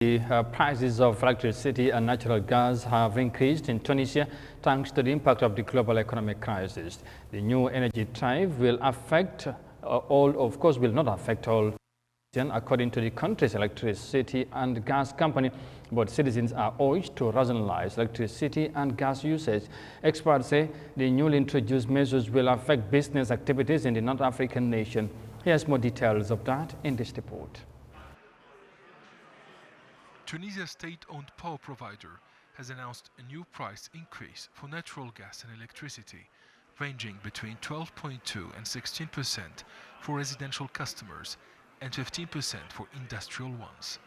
The prices of electricity and natural gas have increased in Tunisia thanks to the impact of the global economic crisis. The new energy tariff will affect will not affect all, according to the country's electricity and gas company, but citizens are urged to rationalize electricity and gas usage. Experts say the newly introduced measures will affect business activities in the North African nation. Here's more details of that in this report. Tunisia's state-owned power provider has announced a new price increase for natural gas and electricity, ranging between 12.2% and 16% for residential customers and 15% for industrial ones.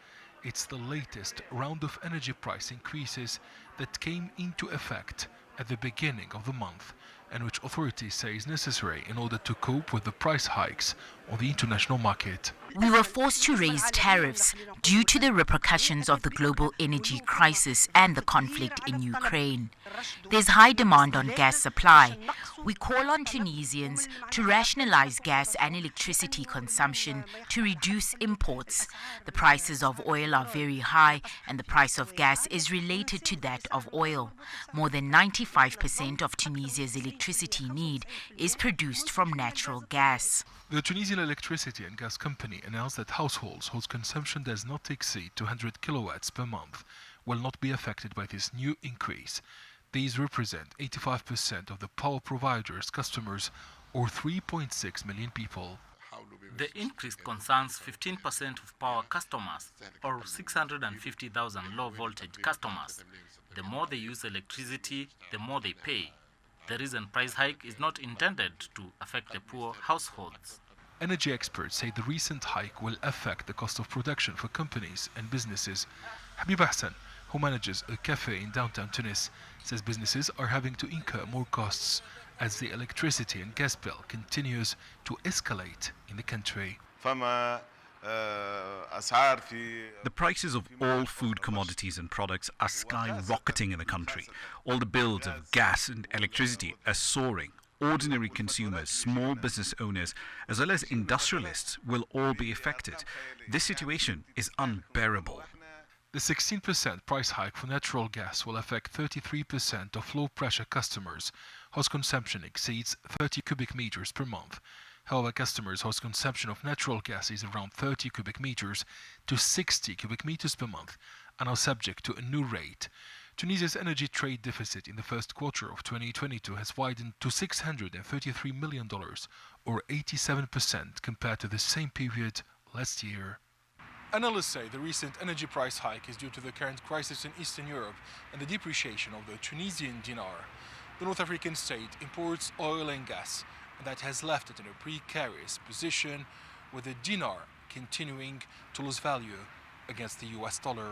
It's the latest round of energy price increases that came into effect at the beginning of the month, and which authorities say is necessary in order to cope with the price hikes on the international market. We were forced to raise tariffs due to the repercussions of the global energy crisis and the conflict in Ukraine. There's high demand on gas supply. We call on Tunisians to rationalize gas and electricity consumption to reduce imports. The prices of oil are very high, and the price of gas is related to that of oil. More than 95% of Tunisia's electricity need is produced from natural gas. The Tunisian Electricity and Gas Company announced that households whose consumption does not exceed 200 kilowatts per month will not be affected by this new increase. These represent 85% of the power provider's customers, or 3.6 million people. The increase concerns 15% of power customers, or 650,000 low-voltage customers. The more they use electricity, the more they pay. The recent price hike is not intended to affect the poor households. Energy experts say the recent hike will affect the cost of production for companies and businesses. Habib Hassan, who manages a cafe in downtown Tunis, says businesses are having to incur more costs as the electricity and gas bill continues to escalate in the country. The prices of all food commodities and products are skyrocketing in the country. All the bills of gas and electricity are soaring. Ordinary consumers, small business owners, as well as industrialists will all be affected. This situation is unbearable. The 16% price hike for natural gas will affect 33% of low-pressure customers whose consumption exceeds 30 cubic meters per month. However, customers whose consumption of natural gas is around 30 cubic meters to 60 cubic meters per month are now subject to a new rate. Tunisia's energy trade deficit in the first quarter of 2022 has widened to $633 million, or 87% compared to the same period last year. Analysts say the recent energy price hike is due to the current crisis in Eastern Europe and the depreciation of the Tunisian dinar. The North African state imports oil and gas, and that has left it in a precarious position, with the dinar continuing to lose value against the US dollar.